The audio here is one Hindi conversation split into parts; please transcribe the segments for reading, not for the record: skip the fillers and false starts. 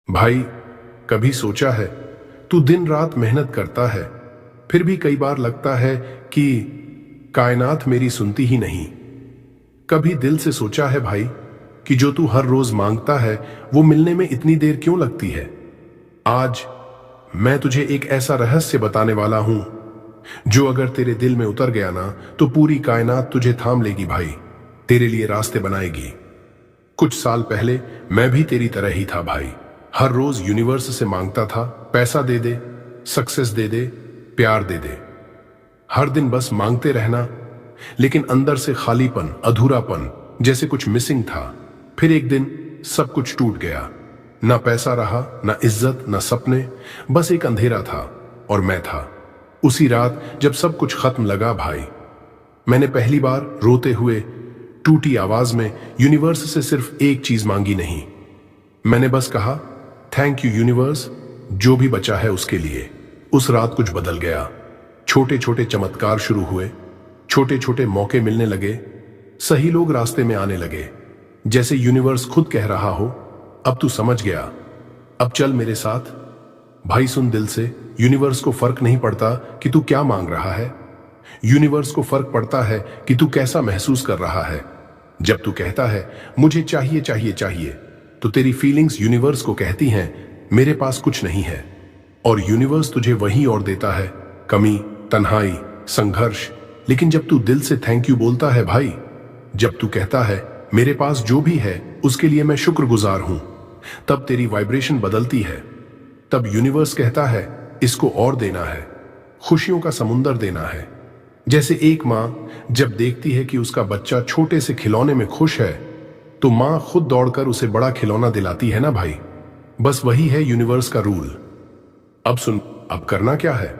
भाई, कभी सोचा है तू दिन रात मेहनत करता है, फिर भी कई बार लगता है कि कायनात मेरी सुनती ही नहीं। कभी दिल से सोचा है भाई कि जो तू हर रोज मांगता है वो मिलने में इतनी देर क्यों लगती है? आज मैं तुझे एक ऐसा रहस्य बताने वाला हूं जो अगर तेरे दिल में उतर गया ना तो पूरी कायनात तुझे थाम लेगी भाई, तेरे लिए रास्ते बनाएगी। कुछ साल पहले मैं भी तेरी तरह ही था भाई। हर रोज यूनिवर्स से मांगता था, पैसा दे दे, सक्सेस दे दे, प्यार दे दे। हर दिन बस मांगते रहना, लेकिन अंदर से खालीपन, अधूरापन, जैसे कुछ मिसिंग था। फिर एक दिन सब कुछ टूट गया। ना पैसा रहा, ना इज्जत, ना सपने, बस एक अंधेरा था और मैं था। उसी रात जब सब कुछ खत्म लगा भाई, मैंने पहली बार रोते हुए टूटी आवाज में यूनिवर्स से सिर्फ एक चीज मांगी नहीं। मैंने बस कहा, थैंक यू यूनिवर्स, जो भी बचा है उसके लिए। उस रात कुछ बदल गया। छोटे छोटे चमत्कार शुरू हुए, छोटे छोटे मौके मिलने लगे, सही लोग रास्ते में आने लगे, जैसे यूनिवर्स खुद कह रहा हो, अब तू समझ गया, अब चल मेरे साथ। भाई सुन दिल से, यूनिवर्स को फर्क नहीं पड़ता कि तू क्या मांग रहा है। यूनिवर्स को फर्क पड़ता है कि तू कैसा महसूस कर रहा है। जब तू कहता है मुझे चाहिए चाहिए चाहिए, तो तेरी फीलिंग्स यूनिवर्स को कहती हैं मेरे पास कुछ नहीं है। और यूनिवर्स तुझे वही और देता है, कमी, तन्हाई, संघर्ष। लेकिन जब तू दिल से थैंक यू बोलता है भाई, जब तू कहता है मेरे पास जो भी है उसके लिए मैं शुक्रगुजार हूं, तब तेरी वाइब्रेशन बदलती है। तब यूनिवर्स कहता है इसको और देना है, खुशियों का समुंदर देना है। जैसे एक मां जब देखती है कि उसका बच्चा छोटे से खिलौने में खुश है, तो मां खुद दौड़कर उसे बड़ा खिलौना दिलाती है ना भाई। बस वही है यूनिवर्स का रूल। अब सुन, अब करना क्या है?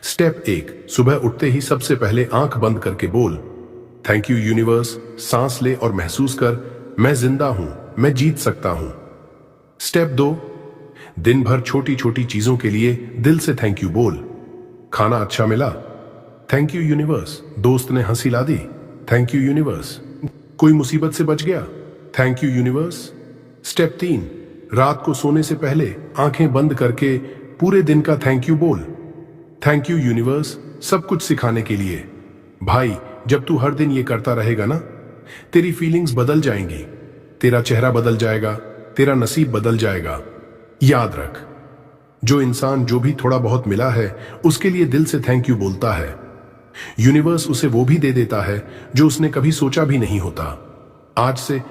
स्टेप 1, सुबह उठते ही सबसे पहले आंख बंद करके बोल, थैंक यू यूनिवर्स। सांस ले और महसूस कर, मैं जिंदा हूं, मैं जीत सकता हूं। स्टेप 2, दिन भर छोटी छोटी चीजों के लिए दिल से थैंक यू बोल। खाना अच्छा मिला, थैंक यू यूनिवर्स। दोस्त ने हंसी ला दी, थैंक यू यूनिवर्स। कोई मुसीबत से बच गया, थैंक यू यूनिवर्स। स्टेप 3, रात को सोने से पहले आंखें बंद करके पूरे दिन का थैंक यू बोल। थैंक यू यूनिवर्स, सब कुछ सिखाने के लिए। भाई, जब तू हर दिन ये करता रहेगा ना, तेरी फीलिंग्स बदल जाएंगी, तेरा चेहरा बदल जाएगा, तेरा नसीब बदल जाएगा। याद रख, जो इंसान जो भी थोड़ा बहुत मिला है उसके लिए दिल से थैंक यू बोलता है, यूनिवर्स उसे वो भी दे देता है जो उसने कभी सोचा भी नहीं होता। आज से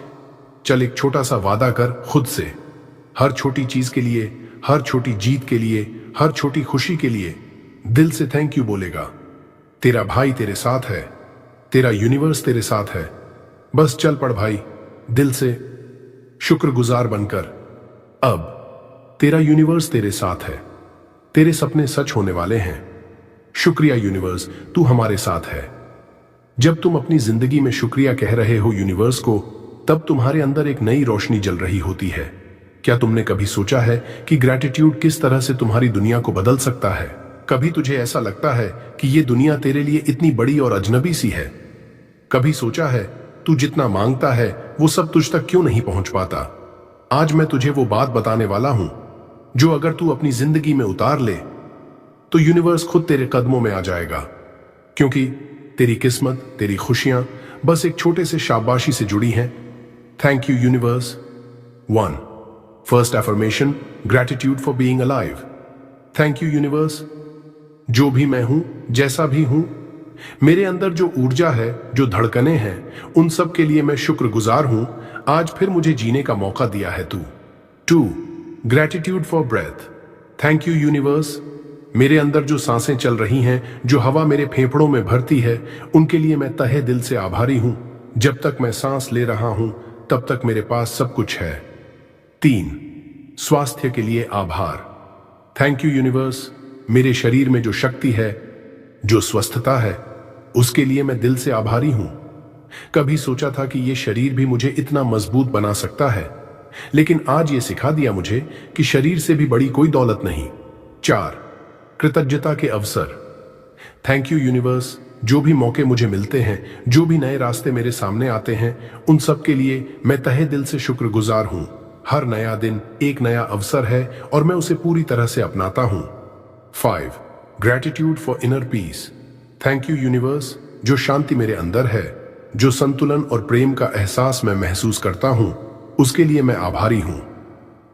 चल एक छोटा सा वादा कर खुद से, हर छोटी चीज के लिए, हर छोटी जीत के लिए, हर छोटी खुशी के लिए दिल से थैंक यू बोलेगा। तेरा भाई तेरे साथ है, तेरा यूनिवर्स तेरे साथ है। बस चल पड़ भाई, दिल से शुक्रगुजार बनकर। अब तेरा यूनिवर्स तेरे साथ है, तेरे सपने सच होने वाले हैं। शुक्रिया यूनिवर्स, तू हमारे साथ है। जब तुम अपनी जिंदगी में शुक्रिया कह रहे हो यूनिवर्स को, तब तुम्हारे अंदर एक नई रोशनी जल रही होती है। क्या तुमने कभी सोचा है कि ग्रैटिट्यूड किस तरह से तुम्हारी दुनिया को बदल सकता है? कभी तुझे ऐसा लगता है कि ये दुनिया तेरे लिए इतनी बड़ी और अजनबी सी है? कभी सोचा है तू जितना मांगता है वो सब तुझ तक क्यों नहीं पहुंच पाता? आज मैं तुझे वो बात बताने वाला हूं जो अगर तू अपनी जिंदगी में उतार ले तो यूनिवर्स खुद तेरे कदमों में आ जाएगा। क्योंकि तेरी किस्मत, तेरी खुशियां बस एक छोटे से शाबाशी से जुड़ी हैं। Thank you universe. 1, first affirmation, gratitude for being alive. Thank you universe, जो भी मैं हूं, जैसा भी हूं, मेरे अंदर जो ऊर्जा है, जो धड़कनें हैं, उन सब के लिए मैं शुक्रगुजार हूं। आज फिर मुझे जीने का मौका दिया है तू। 2, gratitude for breath. Thank you universe, मेरे अंदर जो सांसें चल रही हैं, जो हवा मेरे फेफड़ों में भरती है, उनके लिए मैं तहे दिल से आभारी हूं। जब तक मैं सांस ले रहा हूं तब तक मेरे पास सब कुछ है। 3, स्वास्थ्य के लिए आभार। थैंक यू यूनिवर्स, मेरे शरीर में जो शक्ति है, जो स्वस्थता है, उसके लिए मैं दिल से आभारी हूं। कभी सोचा था कि ये शरीर भी मुझे इतना मजबूत बना सकता है, लेकिन आज ये सिखा दिया मुझे कि शरीर से भी बड़ी कोई दौलत नहीं। 4, कृतज्ञता के अवसर। थैंक यू यूनिवर्स, जो भी मौके मुझे मिलते हैं, जो भी नए रास्ते मेरे सामने आते हैं, उन सब के लिए मैं तहे दिल से शुक्रगुजार हूं। हर नया दिन एक नया अवसर है और मैं उसे पूरी तरह से अपनाता हूं। 5. Gratitude for inner peace. Thank you universe, जो शांति मेरे अंदर है, जो संतुलन और प्रेम का एहसास मैं महसूस करता हूं, उसके लिए मैं आभारी हूं।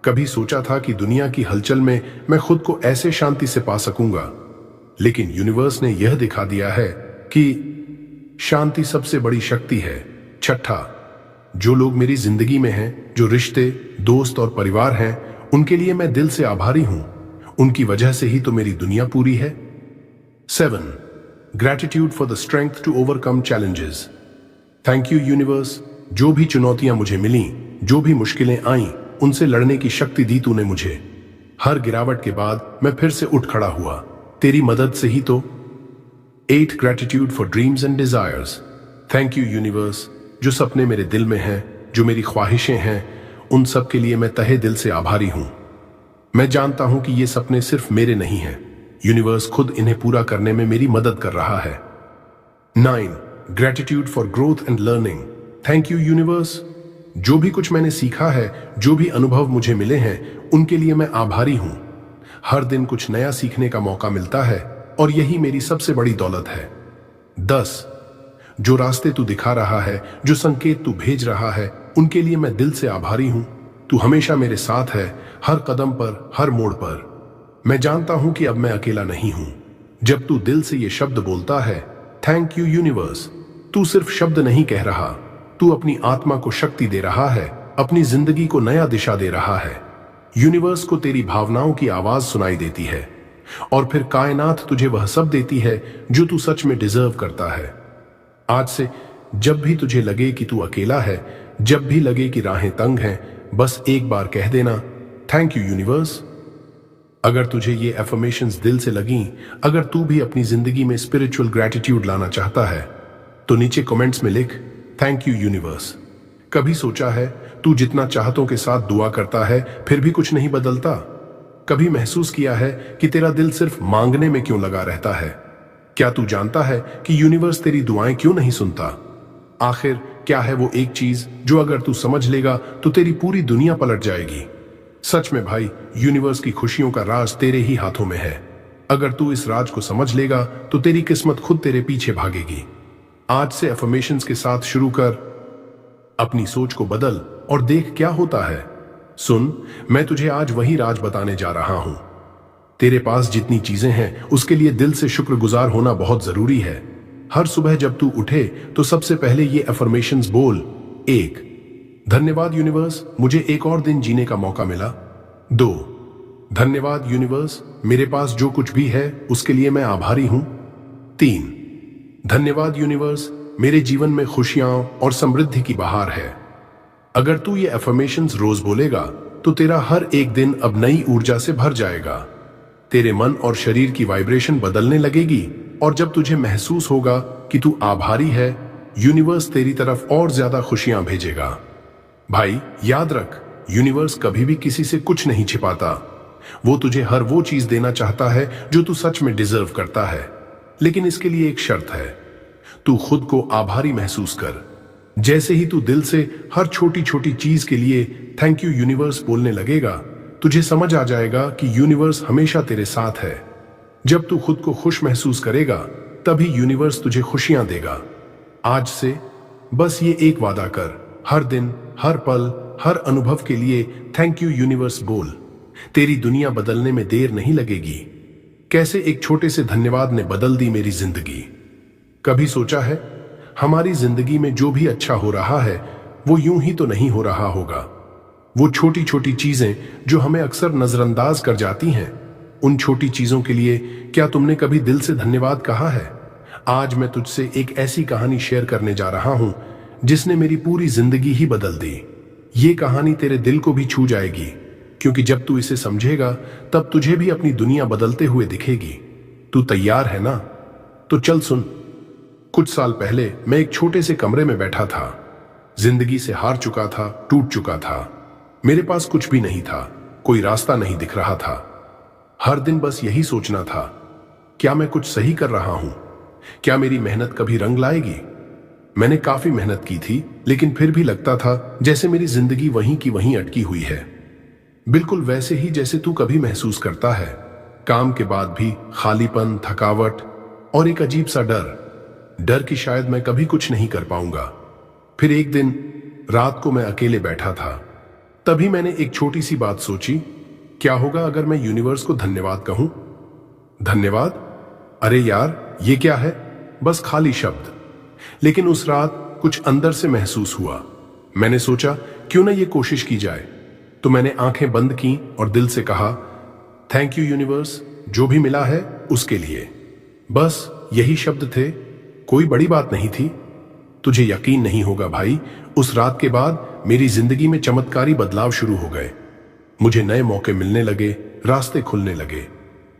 कभी सोचा था कि दुनिया की हलचल में मैं खुद को ऐसे शांति से पा सकूंगा, लेकिन यूनिवर्स ने यह दिखा दिया है कि शांति सबसे बड़ी शक्ति है। 6. जो लोग मेरी जिंदगी में हैं, जो रिश्ते, दोस्त और परिवार हैं, उनके लिए मैं दिल से आभारी हूं। उनकी वजह से ही तो मेरी दुनिया पूरी है। 7. Gratitude for the strength to overcome challenges. Thank you universe, जो भी चुनौतियां मुझे मिली, जो भी मुश्किलें आईं, उनसे लड़ने की शक्ति दी तूने मुझे। हर गिरावट के बाद मैं फिर से उठ खड़ा हुआ, तेरी मदद से ही तो। 8. Gratitude for dreams and desires. Thank you universe, जो सपने मेरे दिल में हैं, जो मेरी ख्वाहिशें हैं, उन सब के लिए मैं तहे दिल से आभारी हूं। मैं जानता हूं कि ये सपने सिर्फ मेरे नहीं हैं, यूनिवर्स खुद इन्हें पूरा करने में मेरी मदद कर रहा है। 9. Gratitude for growth and learning. Thank you universe, जो भी कुछ मैंने सीखा है, जो भी अनुभव मुझे मिले हैं, उनके लिए मैं आभारी हूं। हर दिन कुछ नया सीखने का मौका मिलता है और यही मेरी सबसे बड़ी दौलत है। 10. जो रास्ते तू दिखा रहा है, जो संकेत तू भेज रहा है, उनके लिए मैं दिल से आभारी हूं। तू हमेशा मेरे साथ है, हर कदम पर, हर मोड़ पर। मैं जानता हूं कि अब मैं अकेला नहीं हूं। जब तू दिल से ये शब्द बोलता है, थैंक यू यूनिवर्स, तू सिर्फ शब्द नहीं कह रहा, तू अपनी आत्मा को शक्ति दे रहा है, अपनी जिंदगी को नया दिशा दे रहा है। यूनिवर्स को तेरी भावनाओं की आवाज सुनाई देती है और फिर कायनात तुझे वह सब देती है जो तू सच में डिजर्व करता है। आज से जब भी तुझे लगे कि तू अकेला है, जब भी लगे कि राहें तंग हैं, बस एक बार कह देना, थैंक यू यूनिवर्स। अगर तुझे ये एफर्मेशंस दिल से लगीं, अगर तू भी अपनी जिंदगी में स्पिरिचुअल ग्रेटिट्यूड लाना चाहता है, तो नीचे कमेंट्स में लिख, थैंक यू यूनिवर्स। कभी सोचा है तू जितना चाहतों के साथ दुआ करता है फिर भी कुछ नहीं बदलता? कभी महसूस किया है कि तेरा दिल सिर्फ मांगने में क्यों लगा रहता है? क्या तू जानता है कि यूनिवर्स तेरी दुआएं क्यों नहीं सुनता? आखिर क्या है वो एक चीज जो अगर तू समझ लेगा तो तेरी पूरी दुनिया पलट जाएगी? सच में भाई, यूनिवर्स की खुशियों का राज तेरे ही हाथों में है। अगर तू इस राज को समझ लेगा तो तेरी किस्मत खुद तेरे पीछे भागेगी। आज से अफर्मेशंस के साथ शुरू कर, अपनी सोच को बदल और देख क्या होता है। सुन, मैं तुझे आज वही राज बताने जा रहा हूं। तेरे पास जितनी चीजें हैं उसके लिए दिल से शुक्रगुजार होना बहुत जरूरी है। हर सुबह जब तू उठे तो सबसे पहले ये अफर्मेशंस बोल। 1. धन्यवाद यूनिवर्स, मुझे एक और दिन जीने का मौका मिला। 2. धन्यवाद यूनिवर्स, मेरे पास जो कुछ भी है उसके लिए मैं आभारी हूं। 3. धन्यवाद यूनिवर्स, मेरे जीवन में खुशियां और समृद्धि की बहार है। अगर तू ये अफर्मेशंस रोज बोलेगा तो तेरा हर एक दिन अब नई ऊर्जा से भर जाएगा। तेरे मन और शरीर की वाइब्रेशन बदलने लगेगी और जब तुझे महसूस होगा कि तू आभारी है, यूनिवर्स तेरी तरफ और ज्यादा खुशियां भेजेगा। भाई याद रख, यूनिवर्स कभी भी किसी से कुछ नहीं छिपाता। वो तुझे हर वो चीज देना चाहता है जो तू सच में डिजर्व करता है, लेकिन इसके लिए एक शर्त है। तू खुद को आभारी महसूस कर। जैसे ही तू दिल से हर छोटी छोटी चीज के लिए थैंक यू यूनिवर्स बोलने लगेगा, तुझे समझ आ जाएगा कि यूनिवर्स हमेशा तेरे साथ है। जब तू खुद को खुश महसूस करेगा, तभी यूनिवर्स तुझे खुशियां देगा। आज से बस ये एक वादा कर, हर दिन, हर पल, हर अनुभव के लिए थैंक यू यूनिवर्स बोल। तेरी दुनिया बदलने में देर नहीं लगेगी। कैसे एक छोटे से धन्यवाद ने बदल दी मेरी जिंदगी। कभी सोचा है हमारी जिंदगी में जो भी अच्छा हो रहा है वो यूं ही तो नहीं हो रहा होगा। वो छोटी छोटी चीजें जो हमें अक्सर नजरअंदाज कर जाती हैं, उन छोटी चीजों के लिए क्या तुमने कभी दिल से धन्यवाद कहा है? आज मैं तुझसे एक ऐसी कहानी शेयर करने जा रहा हूं जिसने मेरी पूरी जिंदगी ही बदल दी। ये कहानी तेरे दिल को भी छू जाएगी, क्योंकि जब तू इसे समझेगा तब तुझे भी अपनी दुनिया बदलते हुए दिखेगी। तू तैयार है ना? तो चल सुन। कुछ साल पहले मैं एक छोटे से कमरे में बैठा था। जिंदगी से हार चुका था, टूट चुका था। मेरे पास कुछ भी नहीं था, कोई रास्ता नहीं दिख रहा था। हर दिन बस यही सोचना था, क्या मैं कुछ सही कर रहा हूं? क्या मेरी मेहनत कभी रंग लाएगी? मैंने काफी मेहनत की थी, लेकिन फिर भी लगता था जैसे मेरी जिंदगी वहीं की वहीं अटकी हुई है। बिल्कुल वैसे ही जैसे तू कभी महसूस करता है। काम के बाद भी खालीपन, थकावट और एक अजीब सा डर कि शायद मैं कभी कुछ नहीं कर पाऊंगा। फिर एक दिन रात को मैं अकेले बैठा था। तभी मैंने एक छोटी सी बात सोची, क्या होगा अगर मैं यूनिवर्स को धन्यवाद कहूं? धन्यवाद? अरे यार, ये क्या है? बस खाली शब्द। लेकिन उस रात कुछ अंदर से महसूस हुआ। मैंने सोचा क्यों ना ये कोशिश की जाए। तो मैंने आंखें बंद की और दिल से कहा, थैंक यू यूनिवर्स, जो भी मिला है उसके लिए। बस यही शब्द थे, कोई बड़ी बात नहीं थी। तुझे यकीन नहीं होगा भाई, उस रात के बाद मेरी जिंदगी में चमत्कारी बदलाव शुरू हो गए। मुझे नए मौके मिलने लगे, रास्ते खुलने लगे।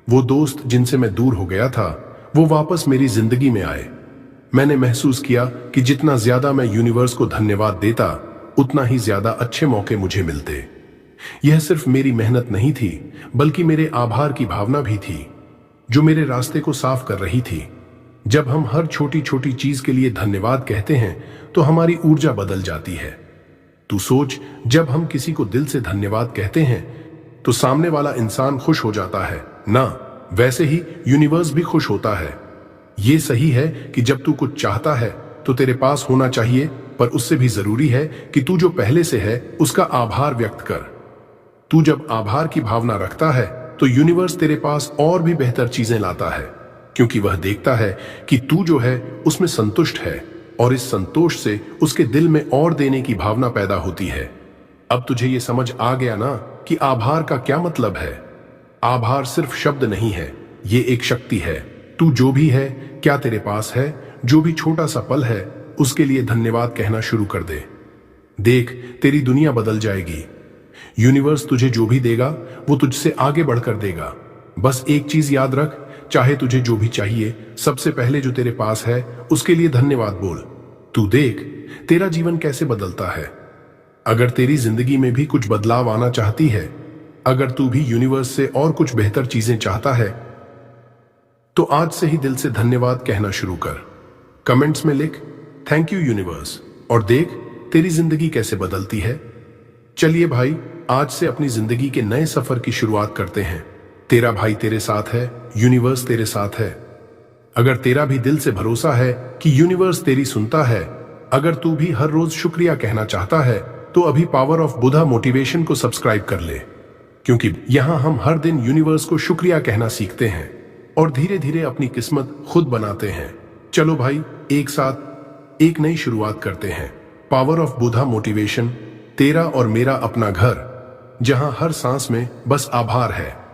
वो दोस्त जिनसे मैं दूर हो गया था, वो वापस मेरी जिंदगी में आए। मैंने महसूस किया कि जितना ज्यादा मैं यूनिवर्स को धन्यवाद देता, उतना ही ज्यादा अच्छे मौके मुझे मिलते। यह सिर्फ मेरी मेहनत नहीं थी, बल्कि मेरे आभार की भावना भी थी, जो मेरे रास्ते को साफ कर रही थी। जब हम हर छोटी छोटी चीज के लिए धन्यवाद कहते हैं, तो हमारी ऊर्जा बदल जाती है। तू सोच, जब हम किसी को दिल से धन्यवाद कहते हैं, तो सामने वाला इंसान खुश हो जाता है ना? वैसे ही यूनिवर्स भी खुश होता है। ये सही है कि जब तू कुछ चाहता है तो तेरे पास होना चाहिए, पर उससे भी जरूरी है कि तू जो पहले से है उसका आभार व्यक्त कर। तू जब आभार की भावना रखता है तो यूनिवर्स तेरे पास और भी बेहतर चीजें लाता है, क्योंकि वह देखता है कि तू जो है उसमें संतुष्ट है, और इस संतोष से उसके दिल में और देने की भावना पैदा होती है। अब तुझे ये समझ आ गया ना कि आभार का क्या मतलब है? आभार सिर्फ शब्द नहीं है, ये एक शक्ति है। तू जो भी है, क्या तेरे पास है, जो भी छोटा सा पल है, उसके लिए धन्यवाद कहना शुरू कर दे। देख, तेरी दुनिया बदल जाएगी। यूनिवर्स तुझे जो भी देगा वो तुझसे आगे बढ़कर देगा। बस एक चीज याद रख, चाहे तुझे जो भी चाहिए, सबसे पहले जो तेरे पास है उसके लिए धन्यवाद बोल। तू देख तेरा जीवन कैसे बदलता है। अगर तेरी जिंदगी में भी कुछ बदलाव आना चाहती है, अगर तू भी यूनिवर्स से और कुछ बेहतर चीजें चाहता है, तो आज से ही दिल से धन्यवाद कहना शुरू कर। कमेंट्स में लिख, थैंक यू यूनिवर्स, और देख तेरी जिंदगी कैसे बदलती है। चलिए भाई, आज से अपनी जिंदगी के नए सफर की शुरुआत करते हैं। तेरा भाई तेरे साथ है, यूनिवर्स तेरे साथ है। अगर तेरा भी दिल से भरोसा है कि यूनिवर्स तेरी सुनता है, अगर तू भी हर रोज शुक्रिया कहना चाहता है, तो अभी पावर ऑफ बुधा मोटिवेशन को सब्सक्राइब कर ले, क्योंकि यहां हम हर दिन यूनिवर्स को शुक्रिया कहना सीखते हैं और धीरे धीरे अपनी किस्मत खुद बनाते हैं। चलो भाई, एक साथ एक नई शुरुआत करते हैं। पावर ऑफ बुधा मोटिवेशन, तेरा और मेरा अपना घर, जहां हर सांस में बस आभार है।